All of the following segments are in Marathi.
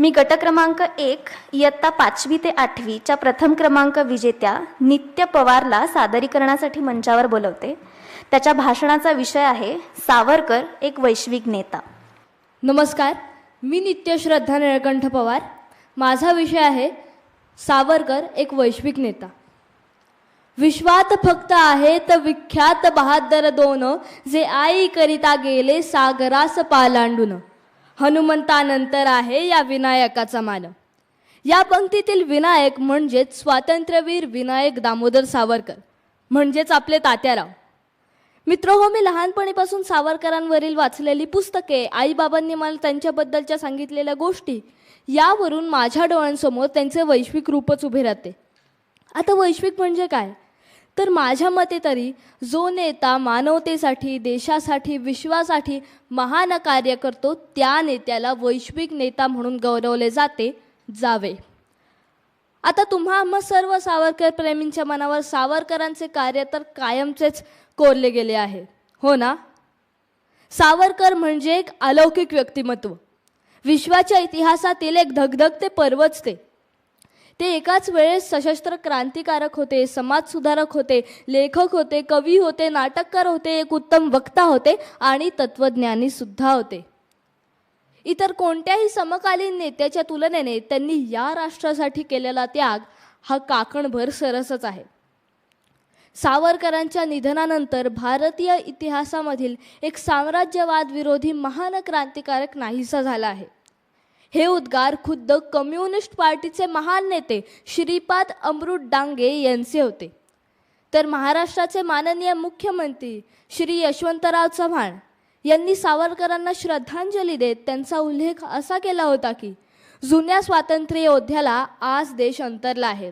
मी गट क्रमांक 1 इयत्ता 5वी ते 8वीच्या प्रथम क्रमांक विजेत्या नित्य पवारला सादरीकरणासाठी मंचावर बोलवते. त्याच्या भाषणाचा विषय आहे सावरकर एक वैश्विक नेता. नमस्कार, मी नित्य श्रद्धा निळकंठ पवार. माझा विषय आहे सावरकर एक वैश्विक नेता. विश्वात फक्त आहेत विख्यात बहादर दोन, जे आई करिता गेले सागरास पालांडून. हनुमंतानंतर आहे या विनायकाचा मान. या पंक्तीतील विनायक म्हणजेच स्वातंत्र्यवीर विनायक दामोदर सावरकर, म्हणजेच आपले तात्याराव. मित्रहो, मी लहानपणीपासून सावरकरांवरील वाचलेली पुस्तके, आईबाबांनी मला त्यांच्याबद्दलच्या सांगितलेल्या गोष्टी, यावरून माझ्या डोळ्यांसमोर त्यांचे वैश्विक रूपच उभे राहते. आता वैश्विक म्हणजे काय? तर माझ्या मते तरी जो नेता मानवतेसाठी, देशासाठी, विश्वासाठी महान कार्य करतो, त्या नेत्याला वैश्विक नेता म्हणून गौरवले जावे. आता तुम्हा आम्हा सर्व सावरकर प्रेमींच्या मनावर सावरकरांचे कार्य तर कायमचेच कोरले गेले आहे, हो ना? सावरकर म्हणजे एक अलौकिक व्यक्तिमत्व, विश्वाच्या इतिहासातील एक धगधगते पर्वच. ते एकाच वेळेस सशस्त्र क्रांतिकारक होते, समाजसुधारक होते, लेखक होते, कवी होते, नाटककार होते, एक उत्तम वक्ता होते आणि तत्वज्ञानी सुद्धा होते. इतर कोणत्याही समकालीन नेत्याच्या तुलनेने त्यांनी या राष्ट्रासाठी केलेला त्याग हा काकणभर सरसच आहे. सावरकरांच्या निधनानंतर भारतीय इतिहासामधील एक साम्राज्यवाद विरोधी महान क्रांतिकारक नाहीसा झाला आहे. हे उद्गार खुद्द कम्युनिस्ट पार्टीचे महान नेते श्रीपाद अमृत डांगे यांचे होते. तर महाराष्ट्राचे माननीय मुख्यमंत्री श्री यशवंतराव चव्हाण यांनी सावरकरांना श्रद्धांजली देत त्यांचा उल्लेख असा केला होता की जुन्या स्वातंत्र्य योद्ध्याला आज देश अंतरला आहे.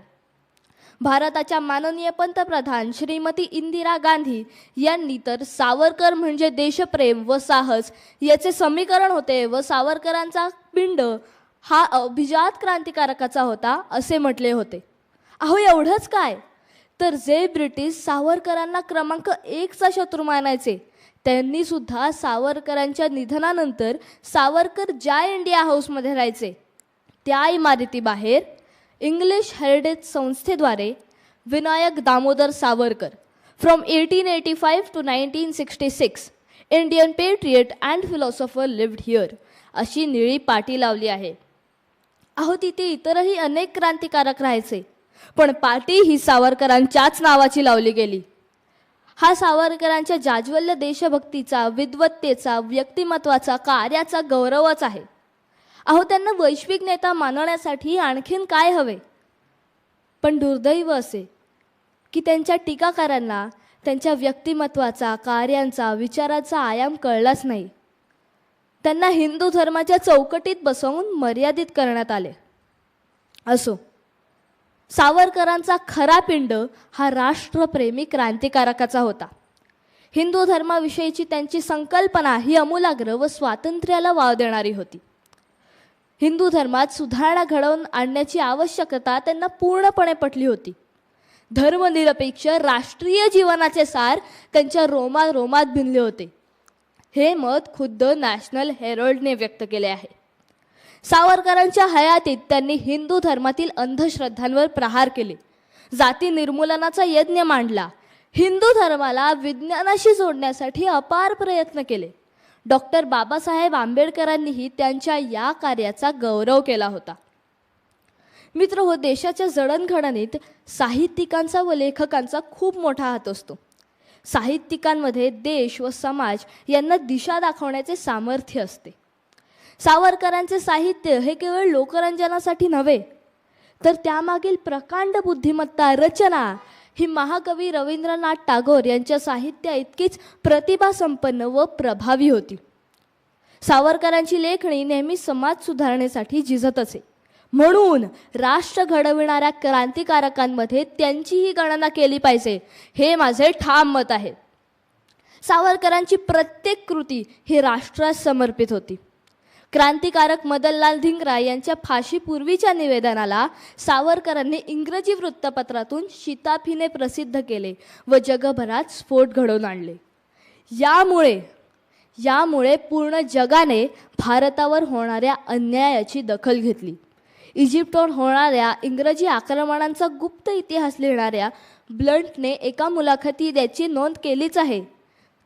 भारताच्या माननीय पंतप्रधान श्रीमती इंदिरा गांधी यांनी तर सावरकर म्हणजे देशप्रेम व साहस याचे समीकरण होते व सावरकरांचा पिंड हा अभिजात क्रांतिकारकाचा होता असे म्हटले होते. अहो, एवढंच काय, तर जे ब्रिटिश सावरकरांना क्रमांक 1चा शत्रू मानायचे, त्यांनी सुद्धा सावरकरांच्या निधनानंतर सावरकर ज्या इंडिया हाऊसमध्ये राहायचे त्या इमारतीबाहेर इंग्लिश हेरिटेज संस्थेद्वारे Vinayak Damodar Savarkar from 1885 to 1966 Indian patriot and philosopher lived here अशी निळी पाटी लावली आहे. अहो, तिथे इतरही अनेक क्रांतिकारक राहायचे, पण पाटी ही सावरकरांच्याच नावाची लावली गेली. हा सावरकरांच्या जाज्वल्य देशभक्तीचा, विद्वत्तेचा, व्यक्तिमत्वाचा, कार्याचा गौरवच आहे. अहो, त्यांना वैश्विक नेता मानण्यासाठी आणखीन काय हवे? पण दुर्दैव असे की त्यांच्या टीकाकारांना त्यांच्या व्यक्तिमत्वाचा, कार्यांचा, विचाराचा आयाम कळलाच नाही. त्यांना हिंदू धर्माच्या चौकटीत बसवून मर्यादित करण्यात आले. असो, सावरकरांचा खरा पिंड हा राष्ट्रप्रेमी क्रांतिकारकाचा होता. हिंदू धर्माविषयीची त्यांची संकल्पना ही अमूलाग्र व स्वातंत्र्याला वाव देणारी होती. हिंदू धर्मात सुधारणा घडवून आणण्याची आवश्यकता त्यांना पूर्णपणे पटली होती. धर्मनिरपेक्ष राष्ट्रीय जीवनाचे सार त्यांच्या रोमात भिनले होते. हे मत खुद्द नॅशनल हेरल्डने व्यक्त केले आहे. सावरकरांच्या हयातीत त्यांनी हिंदू धर्मातील अंधश्रद्धांवर प्रहार केले, जाती निर्मूलनाचा यज्ञ मांडला, हिंदू धर्माला विज्ञानाशी जोडण्यासाठी अपार प्रयत्न केले. डॉक्टर बाबासाहेब आंबेडकरांनीही त्यांच्या या कार्याचा गौरव केला होता. मित्रहो, देशाच्या जडणघडणीत साहित्यिकांचा व लेखकांचा खूप मोठा हात असतो. साहित्यिकांमध्ये देश व समाज यांना दिशा दाखवण्याचे सामर्थ्य असते. सावरकरांचे साहित्य हे केवळ लोकरंजनासाठी नव्हे, तर त्यामागील प्रकांड बुद्धिमत्ता, रचना ही महाकवी रवींद्रनाथ टागोर यांच्या साहित्या इतकीच प्रतिभासंपन्न व प्रभावी होती. सावरकरांची लेखणी नेहमी समाज सुधारणेसाठी झिजत असे. म्हणून राष्ट्र घडविणाऱ्या क्रांतिकारकांमध्ये त्यांचीही गणना केली पाहिजे, हे माझे ठाम मत आहे. सावरकरांची प्रत्येक कृती ही राष्ट्रास समर्पित होती. क्रांतिकारक मदनलाल धिंगरा यांच्या फाशीपूर्वीच्या निवेदनाला सावरकरांनी इंग्रजी वृत्तपत्रातून शिताफीने प्रसिद्ध केले व जगभरात स्फोट घडवून आणले. यामुळे पूर्ण जगाने भारतावर होणाऱ्या अन्यायाची दखल घेतली. इजिप्तवर होणाऱ्या इंग्रजी आक्रमणांचा गुप्त इतिहास लिहिणाऱ्या ब्लंटने एका मुलाखतीत याची नोंद केलीच आहे.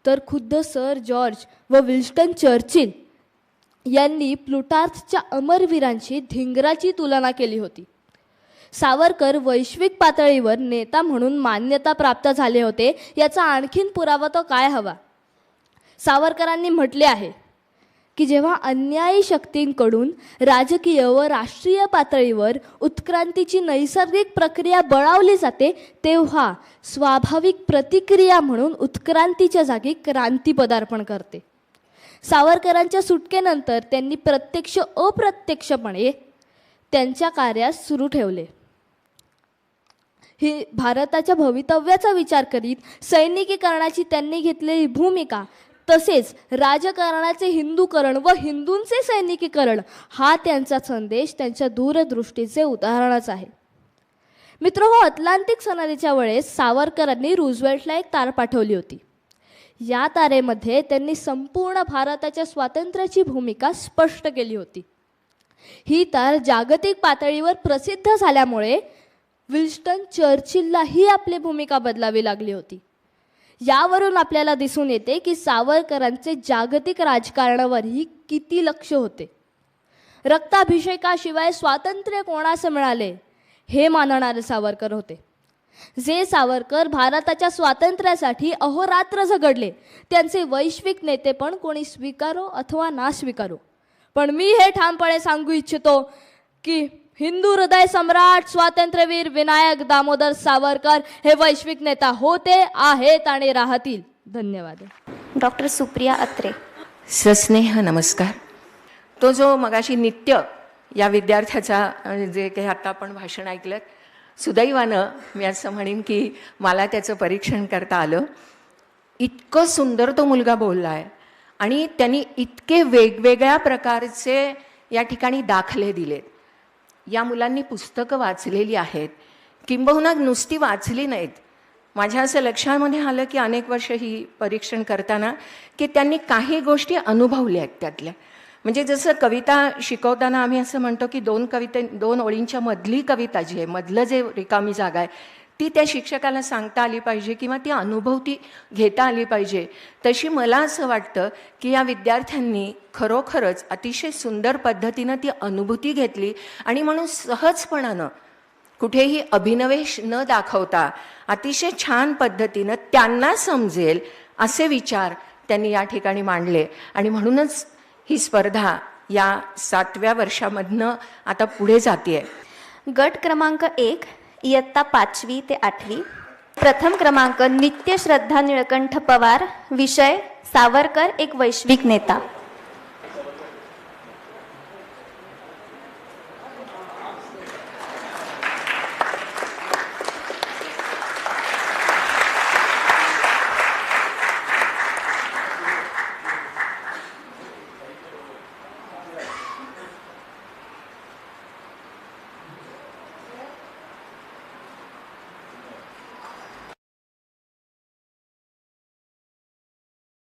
तर खुद्द सर जॉर्ज व विन्स्टन चर्चिल यांनी प्लुटार्थच्या अमरवीरांची धिंगराची तुलना केली होती. सावरकर वैश्विक पातळीवर नेता म्हणून मान्यता प्राप्त झाले होते याचा आणखीन पुरावा तो काय हवा. सावरकरांनी म्हटले आहे की जेव्हा अन्यायी शक्तींकडून राजकीय व राष्ट्रीय पातळीवर उत्क्रांतीची नैसर्गिक प्रक्रिया बळावली जाते तेव्हा स्वाभाविक प्रतिक्रिया म्हणून उत्क्रांतीच्या जागी क्रांती पदार्पण करते. सावरकरांच्या सुटकेनंतर त्यांनी प्रत्यक्ष अप्रत्यक्षपणे त्यांच्या कार्यास सुरू ठेवले. ही भारताच्या भवितव्याचा विचार करीत सैनिकीकरणाची त्यांनी घेतलेली भूमिका तसेच राजकारणाचे हिंदूकरण व हिंदूंचे सैनिकीकरण हा त्यांचा संदेश त्यांच्या दूरदृष्टीचे उदाहरणच आहे. मित्रहो, अटलांटिक सनदीच्या वेळेस सावरकरांनी रूझवेल्टला एक तार पाठवली होती. या तारेमध्ये त्यांनी संपूर्ण भारताच्या स्वातंत्र्याची भूमिका स्पष्ट केली होती. ही तार जागतिक पातळीवर प्रसिद्ध झाल्यामुळे विन्स्टन चर्चिललाही आपली भूमिका बदलावी लागली होती. यावरून आपल्याला दिसून येते की सावरकरांचे जागतिक राजकारणावरही किती लक्ष होते. रक्ताभिषेकाशिवाय स्वातंत्र्य कोणास मिळाले हे मानणारे सावरकर होते. जे सावरकर भारताच्या स्वातंत्र्यासाठी अहोरात्र झगडले त्यांचे वैश्विक नेते पण कोणी स्वीकारो अथवा ना स्वीकारो, पण मी हे ठामपणे सांगू इच्छितो की हिंदू हृदय सम्राट स्वातंत्र्यवीर विनायक दामोदर सावरकर हे वैश्विक नेता होते, आहेत आणि राहतील. धन्यवाद. डॉक्टर सुप्रिया अत्रे. सस्नेह नमस्कार. तो जो मगाशी नित्य या विद्यार्थ्याचा जे काही आता आपण भाषण ऐकलं, सुदैवानं मी असं म्हणेन की मला त्याचं परीक्षण करता आलं. इतकं सुंदर तो मुलगा बोलला आहे आणि त्यांनी इतके वेगवेगळ्या प्रकारचे या ठिकाणी दाखले दिलेत. या मुलांनी पुस्तकं वाचलेली आहेत, किंबहुना नुसती वाचली नाहीत. माझ्या असं लक्षामध्ये आलं की अनेक वर्ष ही परीक्षण करताना की त्यांनी काही गोष्टी अनुभवल्या आहेत त्यातल्या. म्हणजे जसं कविता शिकवताना आम्ही असं म्हणतो की दोन ओळींच्या मधली कविता जी आहे, मधलं जे रिकामी जागा आहे ती त्या शिक्षकाला सांगता आली पाहिजे किंवा ती अनुभवती घेता आली पाहिजे. तशी मला असं वाटतं की या विद्यार्थ्यांनी खरोखरच अतिशय सुंदर पद्धतीनं ती अनुभूती घेतली आणि म्हणून सहजपणानं कुठेही अभिनवेश न दाखवता अतिशय छान पद्धतीनं त्यांना समजेल असे विचार त्यांनी या ठिकाणी मांडले. आणि म्हणूनच ही स्पर्धा या 7व्या वर्षामधनं आता पुढे जाते. गट क्रमांक 1 इयत्ता 5वी ते 8वी. प्रथम क्रमांक नित्यश्रद्धा निळकंठ पवार. विषय सावरकर एक वैश्विक नेता.